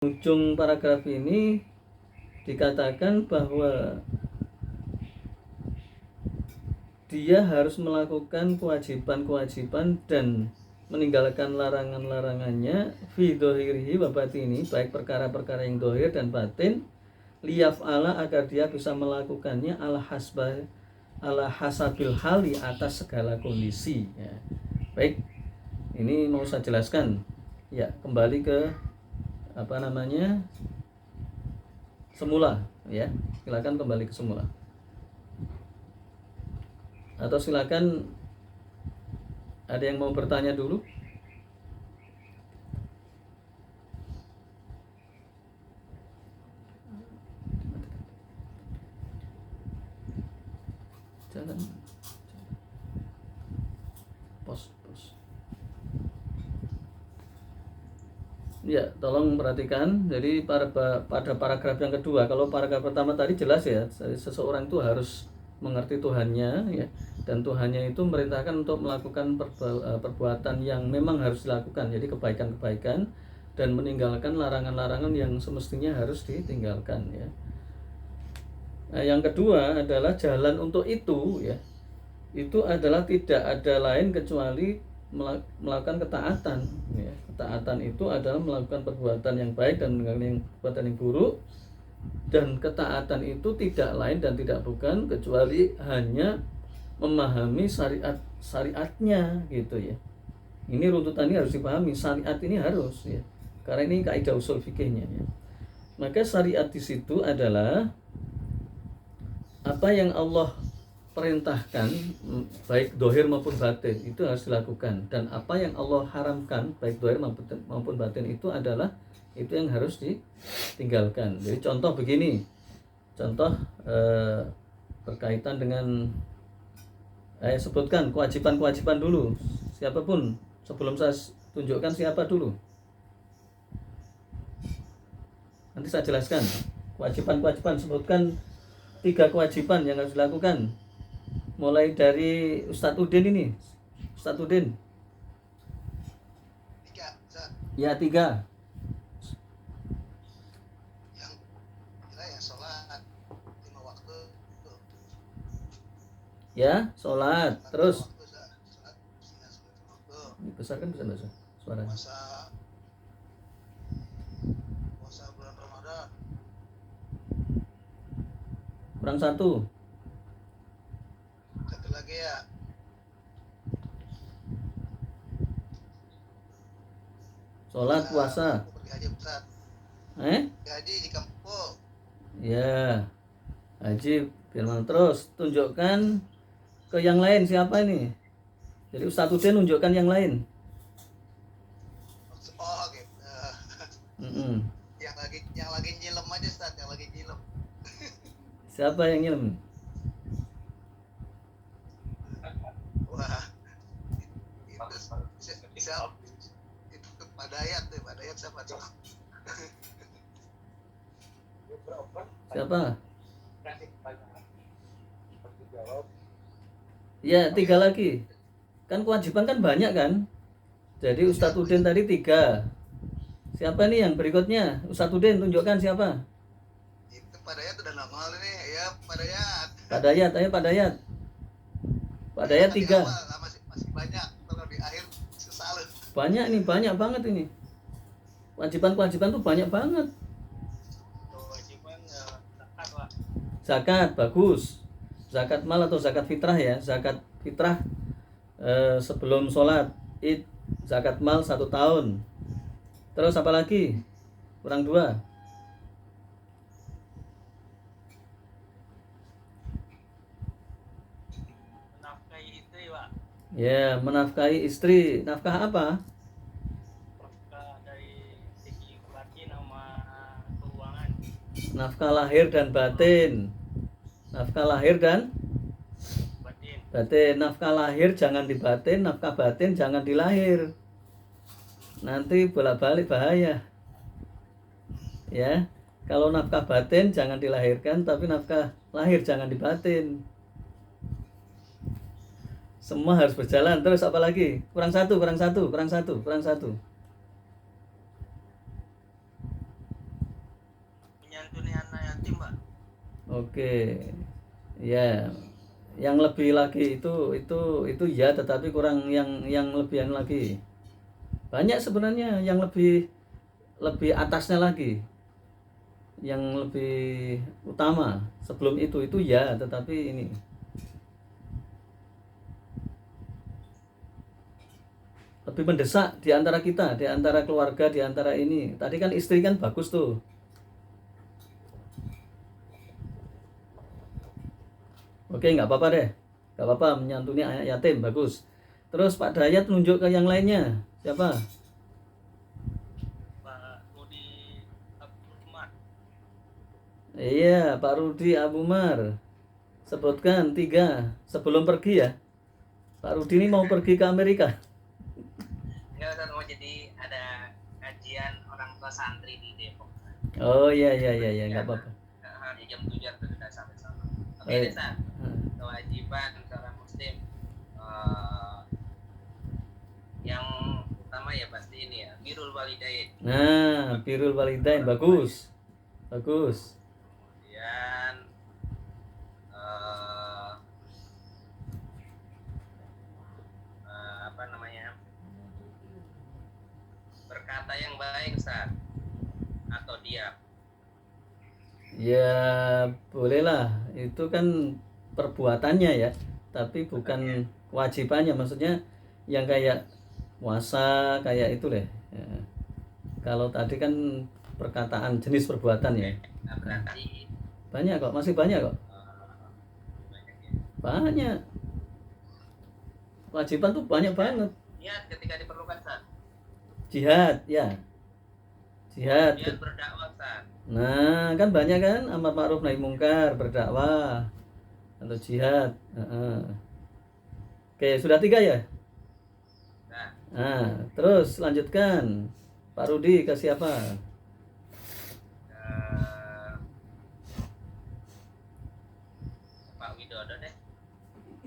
ujung paragraf ini dikatakan bahwa dia harus melakukan kewajiban-kewajiban dan meninggalkan larangan-larangannya fi dohirihi wa batini, baik perkara-perkara yang dohir dan batin, liyaf'ala, agar dia bisa melakukannya ala hasabil hali, atas segala kondisi ya. Baik, ini mau saya jelaskan ya, kembali ke semula ya. Silakan kembali ke semula, atau silakan ada yang mau bertanya dulu. Jalan pos. Ya, tolong perhatikan. Jadi pada paragraf yang kedua, kalau paragraf pertama tadi jelas ya, seseorang itu harus mengerti Tuhannya ya, dan Tuhannya itu merintahkan untuk melakukan perbuatan yang memang harus dilakukan, jadi kebaikan-kebaikan, dan meninggalkan larangan-larangan yang semestinya harus ditinggalkan ya. Nah, yang kedua adalah jalan untuk itu ya, itu adalah tidak ada lain kecuali melakukan ketaatan ya. Ketaatan itu adalah melakukan perbuatan yang baik dan meninggalkan perbuatan yang buruk, dan ketaatan itu tidak lain dan tidak bukan kecuali hanya memahami syariatnya gitu ya. Ini runtutannya harus dipahami, syariat ini harus ya, karena ini kaidah usul fikihnya ya. Maka syariat di situ adalah apa yang Allah perintahkan, baik dohir maupun batin, itu harus dilakukan, dan apa yang Allah haramkan, baik dohir maupun batin, itu adalah itu yang harus ditinggalkan. Jadi contoh begini, contoh berkaitan dengan sebutkan kewajiban-kewajiban dulu, siapapun, sebelum saya tunjukkan siapa dulu, nanti saya jelaskan kewajiban-kewajiban. Sebutkan 3 kewajiban yang harus dilakukan, mulai dari Ustadz Udin ini. Ustadz Udin. 3. Ya, 3. Yang sholat 5 waktu. Ya, sholat. Terus Sholat besar kan, bisa suaranya. Puasa bulan Ramadan. Kurang 1. Satu lagi ya. Sholat, puasa. Pergi haji, Ustaz. Haji di kampung. Ya, haji firman. Terus tunjukkan ke yang lain siapa ini. Jadi Ustadz Udin tunjukkan yang lain. Oh gitu. Yang lagi nyilem aja, Ustaz, yang lagi nyilem. Siapa yang nyilem? Wah, itu Padayat deh, Padayat siapa tuh? Siapa? Ya, 3 lagi. Kan kewajiban kan banyak kan? Jadi Ustadz Udin tadi 3. Siapa nih yang berikutnya? Ustadz Udin tunjukkan siapa? Itu Padayat udah nongol nih, ya Padayat. Padayat, ayo Padayat. Padayat 3. Masih banyak, kalau di akhir sesal. Banyak nih, banyak banget ini. Kewajiban tuh banyak banget. Kewajiban zakat, Pak. Zakat, bagus. Zakat mal atau zakat fitrah ya. Zakat fitrah sebelum sholat id, zakat mal 1 tahun. Terus apa lagi? Kurang 2. Menafkahi istri, Pak. Ya, menafkahi istri. Nafkah apa? Nafkah dari segi laki sama keuangan. Nafkah lahir dan batin. Nafkah lahir dan batin. Nafkah lahir jangan di batin, nafkah batin jangan di lahir. Nanti bolak-balik bahaya. Ya. Kalau nafkah batin jangan dilahirkan, tapi nafkah lahir jangan di batin. Semua harus berjalan. Terus apa lagi? Kurang satu. menyantuni anak yatim, Pak. Oke. Ya, yang lebih lagi itu ya, tetapi kurang yang lebihan lagi. Banyak sebenarnya yang lebih atasnya lagi, yang lebih utama. Sebelum itu ya, tetapi ini lebih mendesak di antara kita, di antara keluarga, di antara ini. Tadi kan istri kan bagus tuh. Oke, nggak apa-apa deh. Nggak apa-apa menyantuni anak yatim, bagus. Terus Pak Dayat nunjuk ke yang lainnya. Siapa? Pak Rudi Abdurrahman. Iya, Pak Rudi Abumar. Sebutkan 3 sebelum pergi ya. Pak Rudi ini mau pergi ke Amerika. Enggak, Ustaz, mau jadi ada kajian orang tua santri di Depok. Oh iya, nggak apa-apa. Di jam 7 sudah sampai sana. Oke, Baik. Ustaz. Kewajiban seorang muslim yang utama ya pasti ini ya, birrul walidain. Nah, birrul walidain bagus. Bagus. Kemudian apa namanya? Berkata yang baik, Ustaz. Atau diam. Ya, bolehlah. Itu kan perbuatannya ya, tapi bukan kewajibannya. Maksudnya yang kayak puasa kayak itu deh. Ya. Kalau tadi kan perkataan jenis perbuatan ya. Nah, berarti Banyak kok, masih banyak kok. banyak ya. Banyak. Kewajiban tuh banyak banget. Niat ketika diperlukan, Ustaz. Jihad, ya. Jihad. Niat berdakwah, Ustaz. Nah, kan banyak kan amar ma'ruf nahi mungkar, berdakwah atau jihad. Oke, sudah 3 ya? Nah, terus lanjutkan. Pak Rudi ke siapa? Pak Widodo deh.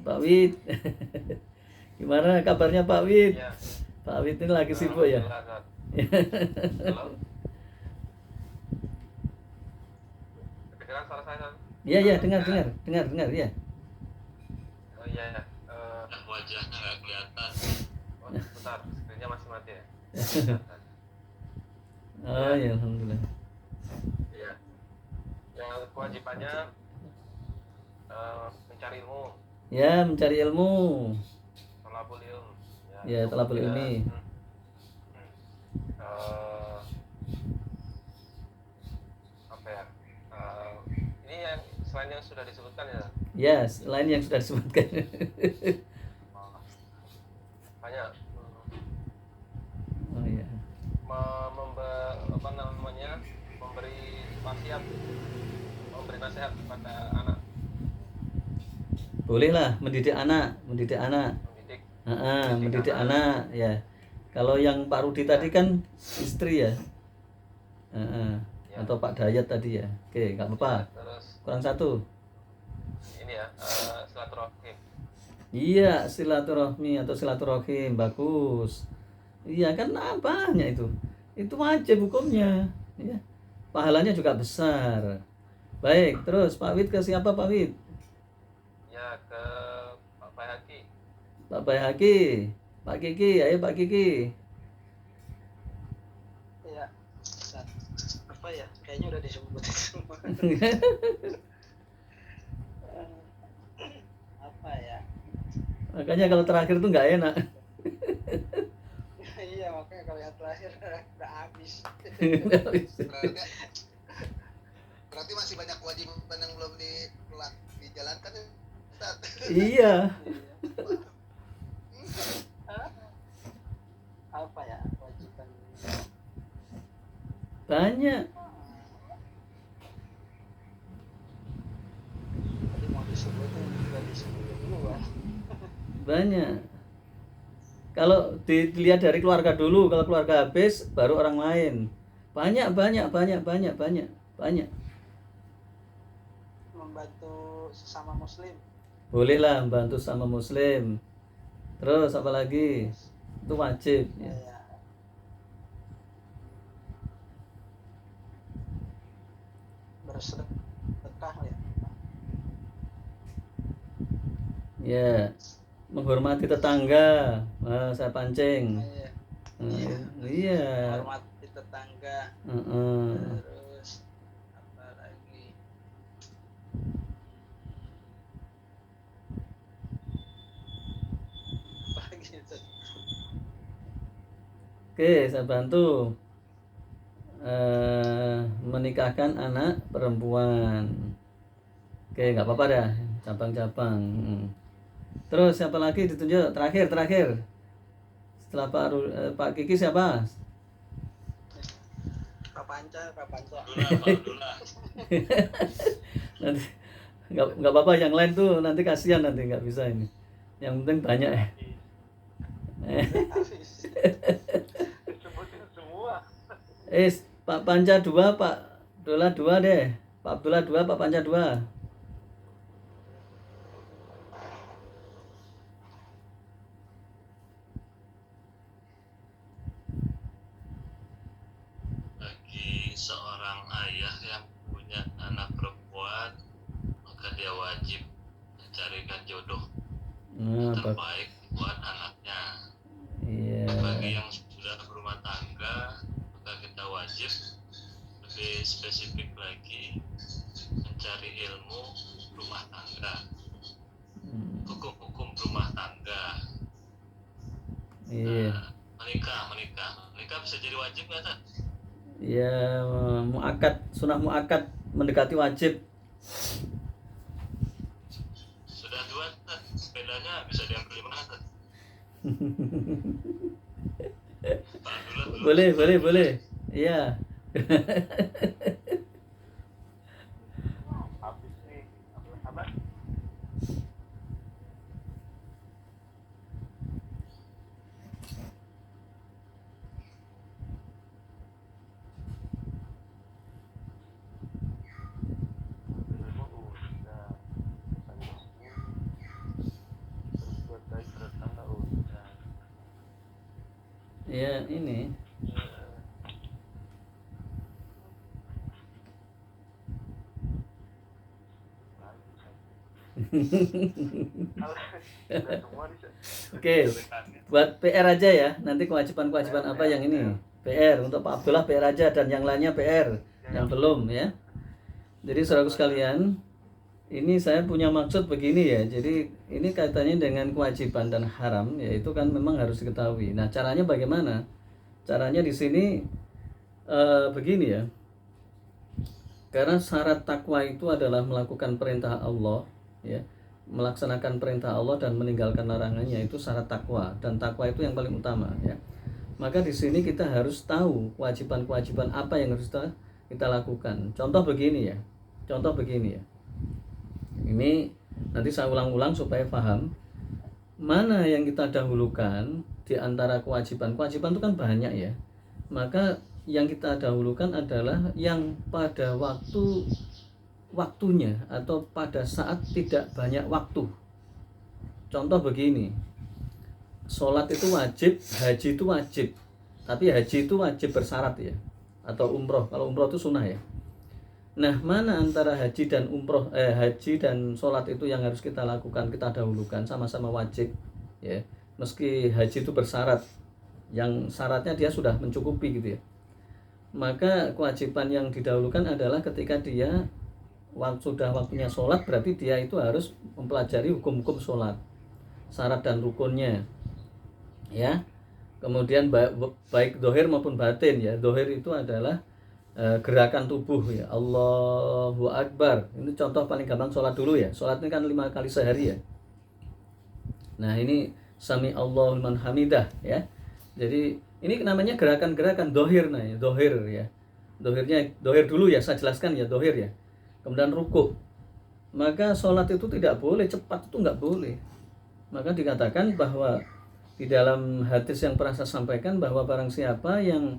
Pak Wid. Gimana kabarnya Pak Wid? Ya. Pak Wid ini lagi sibuk ya? Halo. Kedengeran suara saya? Iya, dengar ya. Oh iya. Wajahnya nggak kelihatan. Oh, bentar, screen-nya masih mati ya. Oh ya, alhamdulillah. Iya. Yang kewajibannya mencari ilmu. Ya, mencari ilmu. Thalabul ilm. Ya, thalabul ilmi. Apa ya? Ini yang selain yang sudah disebutkan ya? Ya, selain yang sudah disebutkan. Banyak. Oh iya. Memberi wasiat, memberi nasihat kepada anak. Bolehlah mendidik anak. Mendidik Anak ya. Kalau yang Pak Rudi tadi kan istri ya. Atau Pak Dayat tadi ya. Oke, nggak apa-apa. Terus Kurang 1. ini ya, silaturahim. Iya, silaturahmi atau silaturahim bagus. Iya kan banyak itu. Itu wajib hukumnya. Ya. Pahalanya juga besar. Baik, terus Pak Wid ke siapa Pak Wid? Ya, ke Pak Bayhaqi. Pak Bayhaqi. Pak Kiki, ayo Pak Kiki. Ya, apa ya? Kayaknya udah disebut semua. Apa ya? Makanya kalau terakhir tuh nggak enak. Iya, makanya kalau yang terakhir udah habis. Berarti masih banyak kewajiban yang belum dijalankan ya, Ustaz? Iya. Apa ya kewajiban? Banyak. Tadi mau disebutin juga disebutin dulu kan? Banyak. Kalau dilihat dari keluarga dulu, kalau keluarga habis baru orang lain. Banyak. Membantu sesama muslim. Bolehlah membantu sama muslim. Terus apa lagi? Itu wajib ya. sedekah ya. Ya, menghormati tetangga. Nah, saya pancing. Iya. Menghormati tetangga. Heeh. Terus apa lagi? Apa gitu. Oke, saya bantu. Menikahkan anak perempuan. Oke, nggak apa-apa dah, cabang-cabang. Terus siapa lagi ditunjuk? Terakhir. Setelah Pak Kiki siapa? Pak Panca. Dula. Nanti nggak apa-apa, yang lain tuh nanti kasihan, nanti nggak bisa ini. Yang penting banyak ya. Sebutin semua. Pak Panca 2, Pak Dola 2 deh. Pak Abdullah 2, Pak Panca 2. Bagi seorang ayah yang punya anak perempuan, maka dia wajib mencarikan jodoh terbaik buat anaknya. Iya. Bagi yang sudah berumah tangga, maka kita wajib lebih spesifik lagi mencari ilmu rumah tangga, hukum-hukum rumah tangga. Iya. Menikah bisa jadi wajib nggak, Tan? Ya, sunah muakad mendekati wajib. Sudah 2, Tan. Sepedanya bisa diambil di mana, Tan? Boleh. Iya. Habis nih, apa? Ya, ini. Oke, buat PR aja ya. Nanti kewajiban apa yang ini? PR untuk Pak Abdullah PR aja, dan yang lainnya PR yang belum ya. Jadi saudaraku sekalian, ini saya punya maksud begini ya. Jadi ini kaitannya dengan kewajiban dan haram, yaitu kan memang harus diketahui. Nah, caranya bagaimana? Caranya di sini begini ya. Karena syarat takwa itu adalah melakukan perintah Allah, ya, melaksanakan perintah Allah dan meninggalkan larangannya, itu syarat takwa, dan takwa itu yang paling utama ya. Maka di sini kita harus tahu kewajiban-kewajiban apa yang harus kita lakukan. Contoh begini ya. Ini nanti saya ulang-ulang supaya paham. Mana yang kita dahulukan di antara kewajiban. Kewajiban itu kan banyak ya. Maka yang kita dahulukan adalah yang pada waktunya atau pada saat tidak banyak waktu. Contoh begini. Sholat itu wajib, haji itu wajib. Tapi haji itu wajib bersyarat ya. Atau umroh. Kalau umroh itu sunnah ya. Nah, mana antara haji dan sholat itu yang harus kita lakukan, kita dahulukan, sama-sama wajib ya. Meski haji itu bersyarat, yang syaratnya dia sudah mencukupi gitu ya. Maka kewajiban yang didahulukan adalah ketika dia sudah waktunya sholat, berarti dia itu harus mempelajari hukum-hukum sholat, syarat dan rukunnya ya. Kemudian baik dohir maupun batin ya. Dohir itu adalah gerakan tubuh ya. Allahu Akbar. Ini contoh paling gampang sholat dulu ya. Sholat ini kan 5 kali sehari ya. Nah, ini Sami Allahu liman hamidah ya. Jadi ini namanya gerakan-gerakan dohir. Nah ya, dohir ya. Dohir dulu ya, saya jelaskan ya, dohir ya. Kemudian ruku. Maka sholat itu tidak boleh cepat, itu nggak boleh. Maka dikatakan bahwa di dalam hadis yang pernah saya sampaikan bahwa barang siapa yang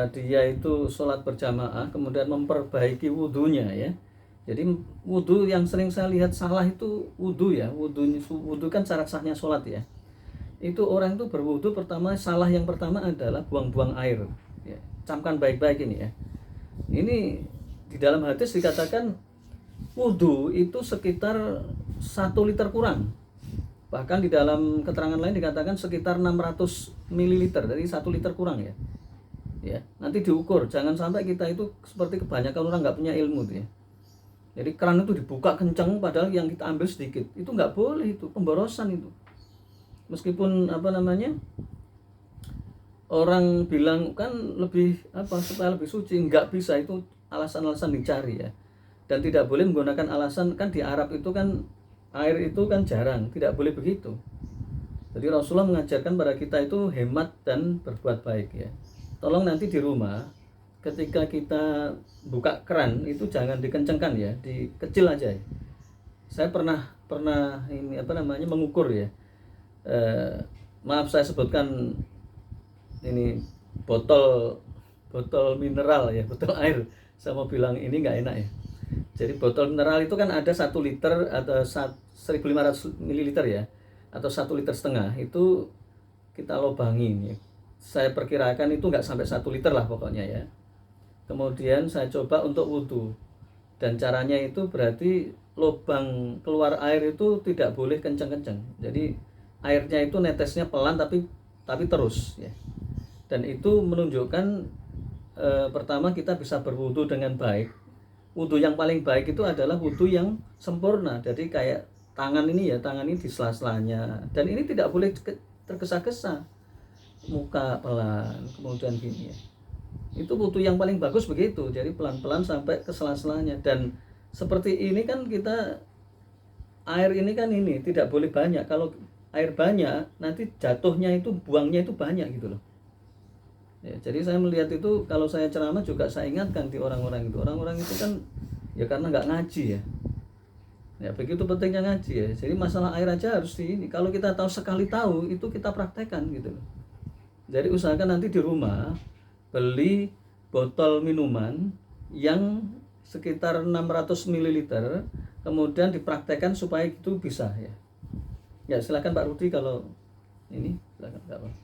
dia itu sholat berjamaah kemudian memperbaiki wudhunya ya. Jadi wudhu yang sering saya lihat salah itu wudhu ya. Wudhu kan syarat sahnya sholat ya. Itu orang itu berwudhu pertama, salah yang pertama adalah buang-buang air ya. Camkan baik-baik ini ya. Ini di dalam hadis dikatakan wudhu itu sekitar 1 liter kurang. Bahkan di dalam keterangan lain dikatakan sekitar 600 ml, dari 1 liter kurang ya. Ya, nanti diukur, jangan sampai kita itu seperti kebanyakan orang nggak punya ilmu tuh ya. Jadi keran itu dibuka kencang padahal yang kita ambil sedikit. Itu nggak boleh, itu pemborosan itu. Meskipun orang bilang kan lebih supaya lebih suci, nggak bisa, itu alasan-alasan dicari ya. Dan tidak boleh menggunakan alasan, kan di Arab itu kan air itu kan jarang, tidak boleh begitu. Jadi Rasulullah mengajarkan pada kita itu hemat dan berbuat baik ya. Tolong nanti di rumah ketika kita buka keran itu jangan dikencengkan ya, dikecil aja ya. Saya pernah ini mengukur ya. Maaf saya sebutkan ini botol mineral ya, botol air. Saya mau bilang ini nggak enak ya. Jadi botol mineral itu kan ada 1 liter atau 1.500 ml ya, atau 1,5 liter itu kita lobangi ya. Saya perkirakan itu nggak sampai 1 liter lah pokoknya ya. Kemudian saya coba untuk wudhu, dan caranya itu berarti lubang keluar air itu tidak boleh kencang-kencang. Jadi airnya itu netesnya pelan tapi terus ya. Dan itu menunjukkan pertama kita bisa berwudhu dengan baik. Wudhu yang paling baik itu adalah wudhu yang sempurna. Jadi kayak tangan ini di sela-selanya, dan ini tidak boleh tergesa-gesa. Muka pelan, kemudian gini ya. Itu wudhu yang paling bagus begitu. Jadi pelan-pelan sampai ke sela-selanya. Dan seperti ini kan kita, air ini kan ini tidak boleh banyak. Kalau air banyak nanti jatuhnya itu, buangnya itu banyak gitu loh ya. Jadi saya melihat itu, kalau saya ceramah juga saya ingatkan di orang-orang itu kan ya karena nggak ngaji ya. Ya begitu pentingnya ngaji ya. Jadi masalah air aja harus ini. Kalau kita sekali tahu itu kita praktekkan gitu loh. Jadi usahakan nanti di rumah beli botol minuman yang sekitar 600 ml, kemudian dipraktekkan supaya itu bisa ya. Ya silakan Pak Rudi kalau ini silakan Pak.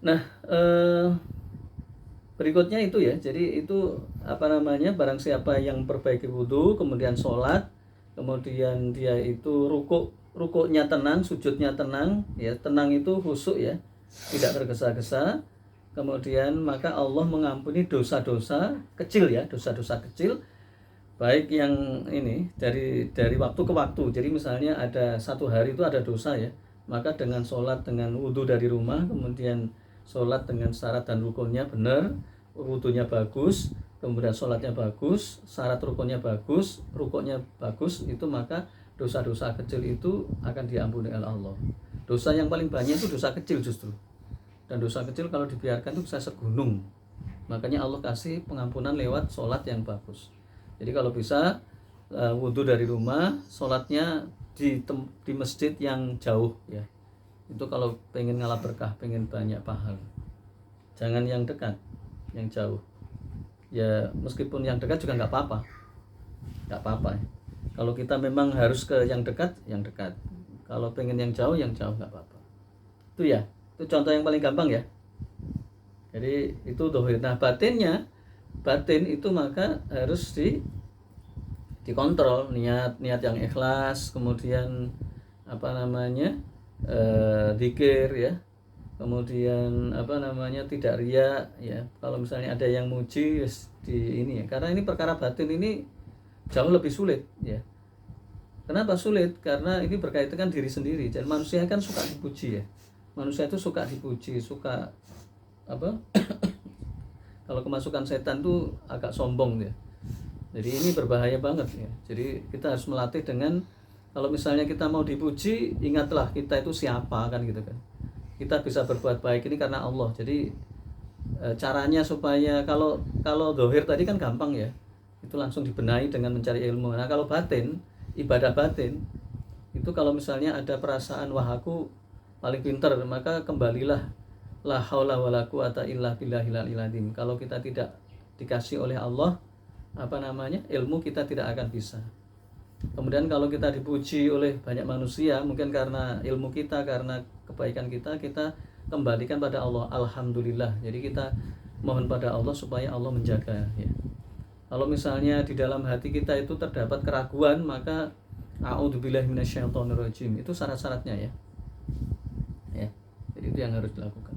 Nah, berikutnya itu ya. Jadi itu barang siapa yang perbaiki wudhu, kemudian sholat, kemudian dia itu rukuknya tenang, sujudnya tenang ya. Tenang itu khusyuk ya, tidak tergesa-gesa. Kemudian maka Allah mengampuni dosa-dosa kecil ya, dosa-dosa kecil, baik yang ini dari waktu ke waktu. Jadi misalnya ada satu hari itu ada dosa ya, maka dengan sholat dengan wudhu dari rumah, kemudian sholat dengan syarat dan rukunnya benar, wudhunya bagus, kemudian sholatnya bagus, syarat rukunnya bagus, rukuknya bagus, itu maka dosa-dosa kecil itu akan diampuni oleh Allah. Dosa yang paling banyak itu dosa kecil justru. Dan dosa kecil kalau dibiarkan itu bisa segunung. Makanya Allah kasih pengampunan lewat sholat yang bagus. Jadi kalau bisa wudhu dari rumah, sholatnya di masjid yang jauh ya. Itu kalau pengen ngalah berkah, pengen banyak pahala. Jangan yang dekat, yang jauh. Ya meskipun yang dekat juga nggak apa-apa. Nggak apa-apa ya. Kalau kita memang harus ke yang dekat, yang dekat. Kalau pengen yang jauh nggak apa-apa. Itu ya. Itu contoh yang paling gampang ya. Jadi itu dohir. Nah batin itu maka harus dikontrol, niat yang ikhlas, kemudian dzikir ya, kemudian tidak riya ya. Kalau misalnya ada yang muji di ini ya, karena ini perkara batin ini jauh lebih sulit ya. Kenapa sulit? Karena ini berkaitan dengan diri sendiri. Dan manusia kan suka dipuji ya. Manusia itu suka dipuji, suka kalau kemasukan setan tuh agak sombong ya. Jadi ini berbahaya banget ya. Jadi kita harus melatih dengan, kalau misalnya kita mau dipuji, ingatlah kita itu siapa kan gitu kan. Kita bisa berbuat baik ini karena Allah. Jadi caranya supaya kalau dohir tadi kan gampang ya. Itu langsung dibenahi dengan mencari ilmu. Nah kalau batin, ibadah batin itu kalau misalnya ada perasaan wah aku paling pintar, maka kembalilah la haula wala quwata illa billahil azim. Kalau kita tidak dikasih oleh Allah ilmu, kita tidak akan bisa. Kemudian kalau kita dipuji oleh banyak manusia, mungkin karena ilmu kita, karena kebaikan kita kembalikan pada Allah, alhamdulillah. Jadi kita mohon pada Allah supaya Allah menjaga ya. Kalau misalnya di dalam hati kita itu terdapat keraguan, maka a'udzubillahi minasyaitonirrajim itu syarat-syaratnya ya. Ya. Jadi itu yang harus dilakukan.